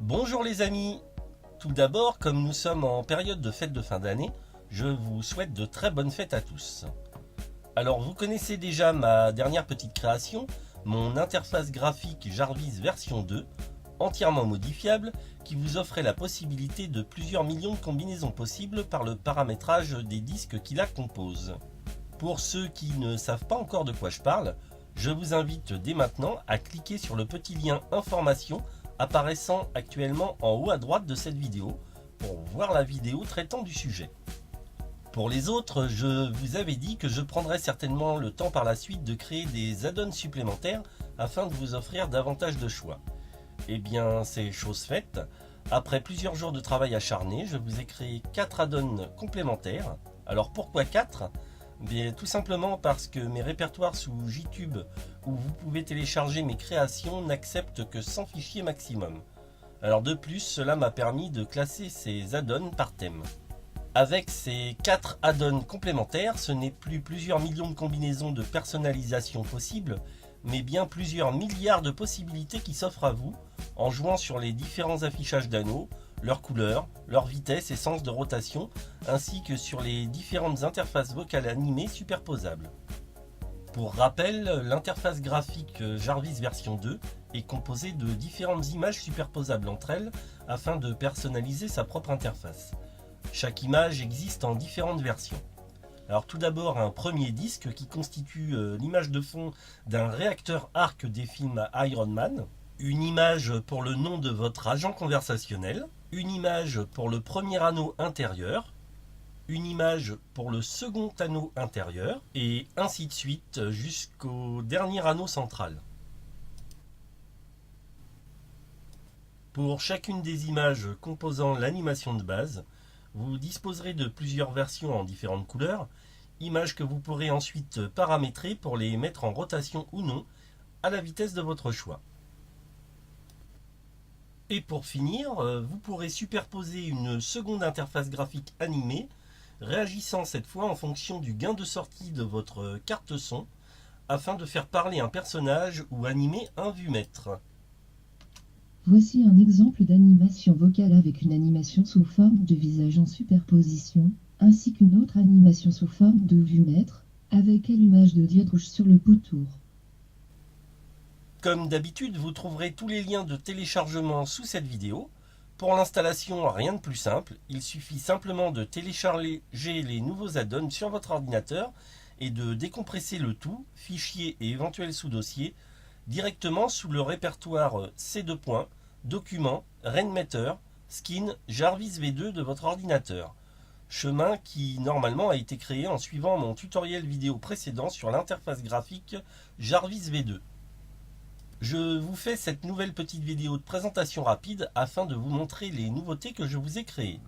Bonjour les amis. Tout d'abord, comme nous sommes en période de fête de fin d'année, je vous souhaite de très bonnes fêtes à tous. Alors vous connaissez déjà ma dernière petite création, mon interface graphique Jarvis version 2, entièrement modifiable, qui vous offrait la possibilité de plusieurs millions de combinaisons possibles par le paramétrage des disques qui la composent. Pour ceux qui ne savent pas encore de quoi je parle, je vous invite dès maintenant à cliquer sur le petit lien information apparaissant actuellement en haut à droite de cette vidéo pour voir la vidéo traitant du sujet. Pour les autres, je vous avais dit que je prendrais certainement le temps par la suite de créer des add-ons supplémentaires afin de vous offrir davantage de choix. Eh bien, c'est chose faite. Après plusieurs jours de travail acharné, je vous ai créé 4 add-ons complémentaires. Alors pourquoi 4 ? Bien, tout simplement parce que mes répertoires sous JTube, où vous pouvez télécharger mes créations, n'acceptent que 100 fichiers maximum. Alors de plus, cela m'a permis de classer ces add-ons par thème. Avec ces 4 add-ons complémentaires, ce n'est plus plusieurs millions de combinaisons de personnalisation possibles, mais bien plusieurs milliards de possibilités qui s'offrent à vous, en jouant sur les différents affichages d'anneaux, leurs couleurs, leur vitesse et sens de rotation, ainsi que sur les différentes interfaces vocales animées superposables. Pour rappel, l'interface graphique Jarvis version 2 est composée de différentes images superposables entre elles afin de personnaliser sa propre interface. Chaque image existe en différentes versions. Alors tout d'abord un premier disque qui constitue l'image de fond d'un réacteur arc des films Iron Man, une image pour le nom de votre agent conversationnel, une image pour le premier anneau intérieur, une image pour le second anneau intérieur, et ainsi de suite jusqu'au dernier anneau central. Pour chacune des images composant l'animation de base, vous disposerez de plusieurs versions en différentes couleurs, images que vous pourrez ensuite paramétrer pour les mettre en rotation ou non, à la vitesse de votre choix. Et pour finir, vous pourrez superposer une seconde interface graphique animée, réagissant cette fois en fonction du gain de sortie de votre carte son, afin de faire parler un personnage ou animer un vue-mètre. Voici un exemple d'animation vocale avec une animation sous forme de visage en superposition, ainsi qu'une autre animation sous forme de vue-mètre, avec allumage de dièdrouge sur le pourtour. Comme d'habitude, vous trouverez tous les liens de téléchargement sous cette vidéo. Pour l'installation, rien de plus simple, il suffit simplement de télécharger les nouveaux add-ons sur votre ordinateur et de décompresser le tout, fichier et éventuels sous-dossiers, directement sous le répertoire C2. Documents, Rainmeter, Skin, Jarvis V2 de votre ordinateur. Chemin qui normalement a été créé en suivant mon tutoriel vidéo précédent sur l'interface graphique Jarvis V2. Je vous fais cette nouvelle petite vidéo de présentation rapide afin de vous montrer les nouveautés que je vous ai créées.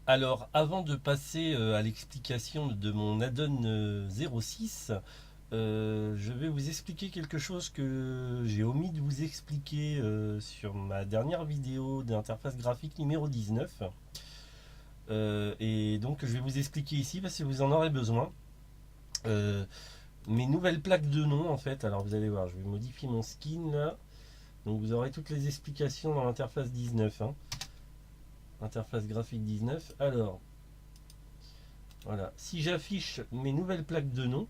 Alors, avant de passer à l'explication de mon add-on 06, je vais vous expliquer quelque chose que j'ai omis de vous expliquer sur ma dernière vidéo d'interface graphique numéro 19. Et donc, je vais vous expliquer ici parce que vous en aurez besoin. Mes nouvelles plaques de nom, en fait. Alors, vous allez voir, je vais modifier mon skin là. Donc, vous aurez toutes les explications dans l'interface 19. Hein. Interface graphique 19. Alors, voilà. Si j'affiche mes nouvelles plaques de nom,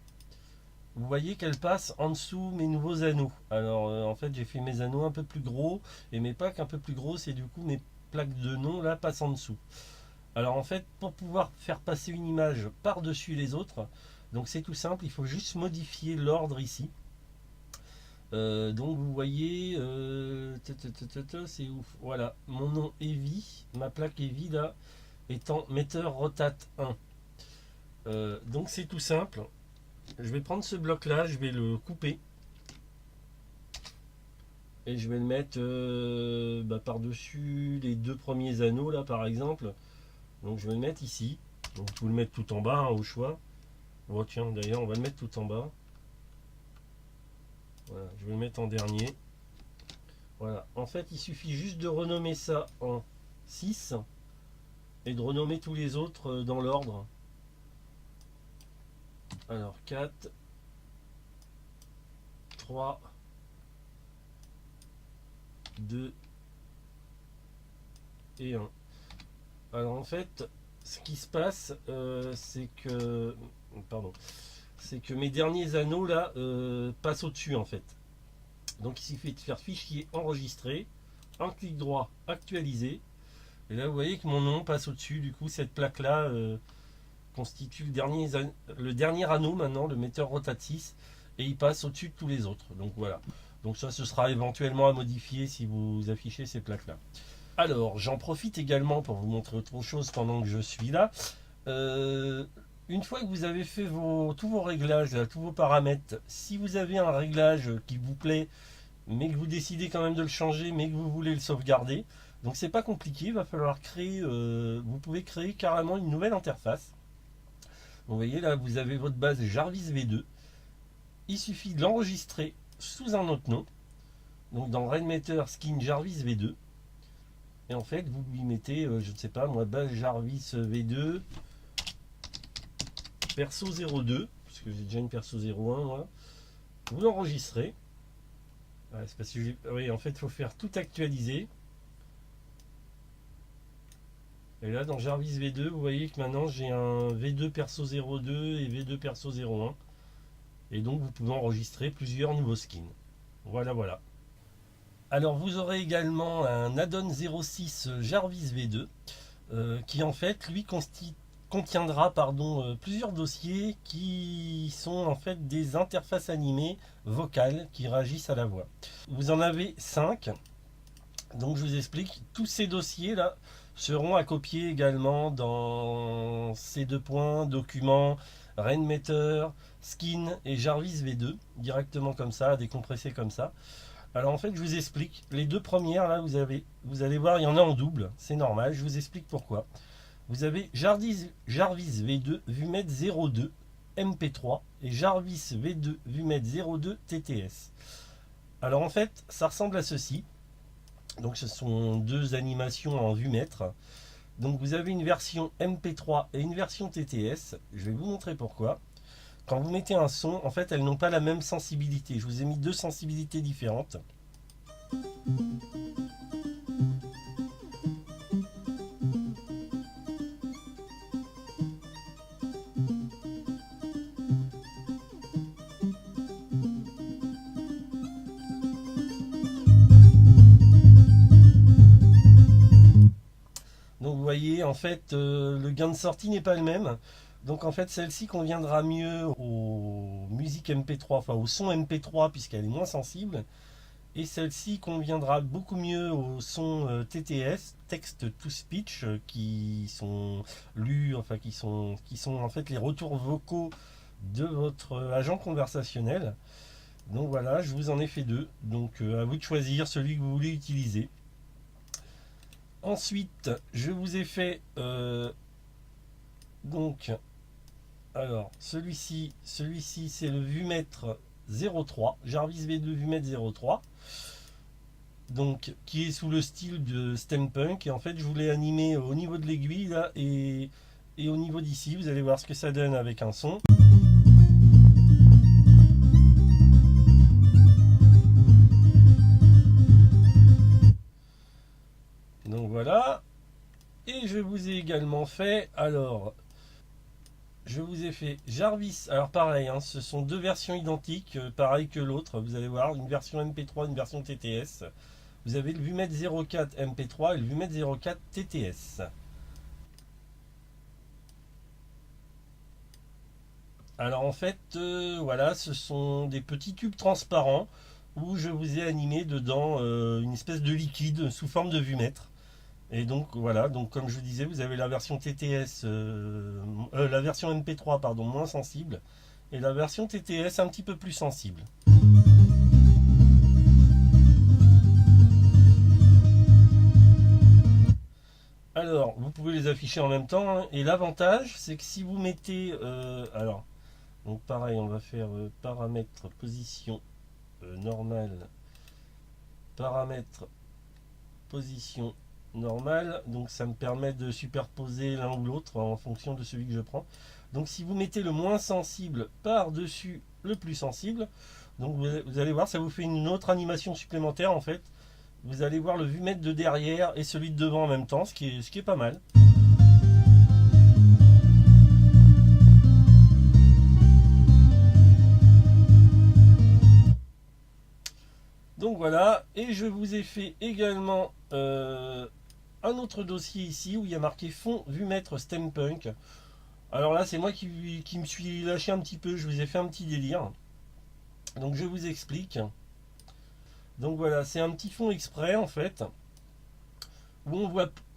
vous voyez qu'elles passent en dessous mes nouveaux anneaux. Alors, en fait, j'ai fait mes anneaux un peu plus gros et mes plaques un peu plus grosses et du coup, mes plaques de nom là passent en dessous. Alors, en fait, pour pouvoir faire passer une image par-dessus les autres, donc c'est tout simple, il faut juste modifier l'ordre ici. Donc vous voyez, c'est ouf. Voilà, mon nom Heavy, ma plaque Heavy là, étant metteur rotate 1. Donc c'est tout simple. Je vais prendre ce bloc là, je vais le couper. Et je vais le mettre par-dessus les deux premiers anneaux là par exemple. Donc je vais le mettre ici. Donc, vous pouvez le mettre tout en bas hein, au choix. Oh tiens, d'ailleurs on va le mettre tout en bas. Voilà, je vais le mettre en dernier. Voilà, en fait il suffit juste de renommer ça en 6 et de renommer tous les autres dans l'ordre. Alors 4, 3, 2 et 1. Alors en fait, ce qui se passe, c'est que mes derniers anneaux là passent au-dessus en fait. Donc il suffit de faire fichier enregistré, un clic droit, actualiser. Et là vous voyez que mon nom passe au-dessus. Du coup cette plaque là constitue le dernier anneau maintenant, le metteur rotate 6, et il passe au-dessus de tous les autres. Donc voilà. Donc ça ce sera éventuellement à modifier si vous affichez ces plaques là. Alors j'en profite également pour vous montrer autre chose pendant que je suis là. Une fois que vous avez fait tous vos réglages, tous vos paramètres, si vous avez un réglage qui vous plaît, mais que vous décidez quand même de le changer, mais que vous voulez le sauvegarder, donc c'est pas compliqué, il va falloir créer, vous pouvez créer carrément une nouvelle interface. Vous voyez là, vous avez votre base Jarvis V2, il suffit de l'enregistrer sous un autre nom, donc dans Rainmeter Skin Jarvis V2, et en fait vous lui mettez, je ne sais pas moi, base Jarvis V2, perso 02, parce que j'ai déjà une perso 01 moi. Vous l'enregistrez. Ouais, c'est parce que oui, en fait, il faut faire tout actualiser. Et là, dans Jarvis V2, vous voyez que maintenant j'ai un V2 perso 02 et V2 perso 01. Et donc, vous pouvez enregistrer plusieurs nouveaux skins. Voilà, voilà. Alors, vous aurez également un add-on 06 Jarvis V2 qui, en fait, lui, contiendra plusieurs dossiers qui sont en fait des interfaces animées vocales qui réagissent à la voix. Vous en avez 5. Donc je vous explique, tous ces dossiers là seront à copier également dans ces deux points, documents, Rainmeter, Skin et Jarvis V2, directement comme ça, décompressé comme ça. Alors en fait je vous explique, les deux premières là vous allez voir il y en a en double, c'est normal, je vous explique pourquoi. Vous avez Jarvis V2 Vumet 02 MP3 et Jarvis V2 Vumet 02 TTS. Alors en fait, ça ressemble à ceci. Donc ce sont deux animations en vumètre. Donc vous avez une version MP3 et une version TTS. Je vais vous montrer pourquoi. Quand vous mettez un son, en fait, elles n'ont pas la même sensibilité. Je vous ai mis deux sensibilités différentes. Donc vous voyez, en fait, le gain de sortie n'est pas le même. Donc en fait, celle-ci conviendra mieux aux musiques MP3, enfin au son MP3 puisqu'elle est moins sensible. Et celle-ci conviendra beaucoup mieux au son TTS, Text to Speech, qui sont lus, enfin qui sont en fait les retours vocaux de votre agent conversationnel. Donc voilà, je vous en ai fait deux. Donc à vous de choisir celui que vous voulez utiliser. Ensuite, je vous ai fait Donc, alors, celui-ci c'est le vumètre 03, Jarvis V2 vumètre 03. Donc, qui est sous le style de steampunk. Et en fait, je voulais animer au niveau de l'aiguille là et au niveau d'ici. Vous allez voir ce que ça donne avec un son. Donc voilà. Et je vous ai également fait, alors, je vous ai fait Jarvis. Alors pareil, hein, ce sont deux versions identiques, pareil que l'autre. Vous allez voir, une version MP3, une version TTS. Vous avez le Vumètre 04 MP3 et le Vumètre 04 TTS. Alors en fait, voilà, ce sont des petits tubes transparents où je vous ai animé dedans une espèce de liquide sous forme de vumètre. Et donc voilà, donc comme je vous disais, vous avez la version TTS, la version MP3 pardon, moins sensible, et la version TTS un petit peu plus sensible. Alors, vous pouvez les afficher en même temps, hein, et l'avantage, c'est que si vous mettez, alors, donc pareil, on va faire paramètres position normale, paramètres position normale, donc ça me permet de superposer l'un ou l'autre en fonction de celui que je prends. Donc si vous mettez le moins sensible par-dessus le plus sensible, donc vous allez voir, ça vous fait une autre animation supplémentaire en fait. Vous allez voir le vumètre de derrière et celui de devant en même temps, ce qui est pas mal. Donc voilà, et je vous ai fait également un autre dossier ici où il y a marqué fond vumètre steampunk. Alors là, c'est moi qui me suis lâché un petit peu, je vous ai fait un petit délire. Donc je vous explique. Donc voilà, c'est un petit fond exprès en fait, où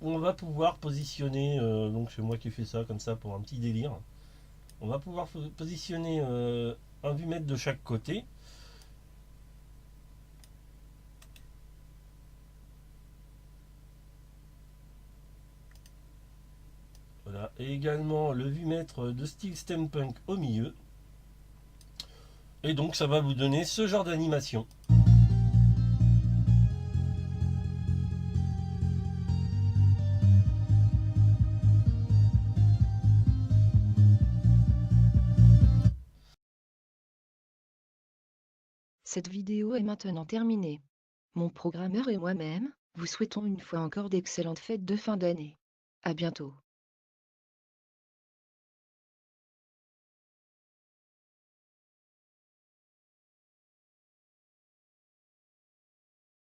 on va pouvoir positionner, donc c'est moi qui ai fait ça comme ça pour un petit délire. On va pouvoir positionner un vumètre de chaque côté. Voilà, et également le vumètre de style steampunk au milieu. Et donc ça va vous donner ce genre d'animation. Cette vidéo est maintenant terminée. Mon programmeur et moi-même vous souhaitons une fois encore d'excellentes fêtes de fin d'année. À bientôt.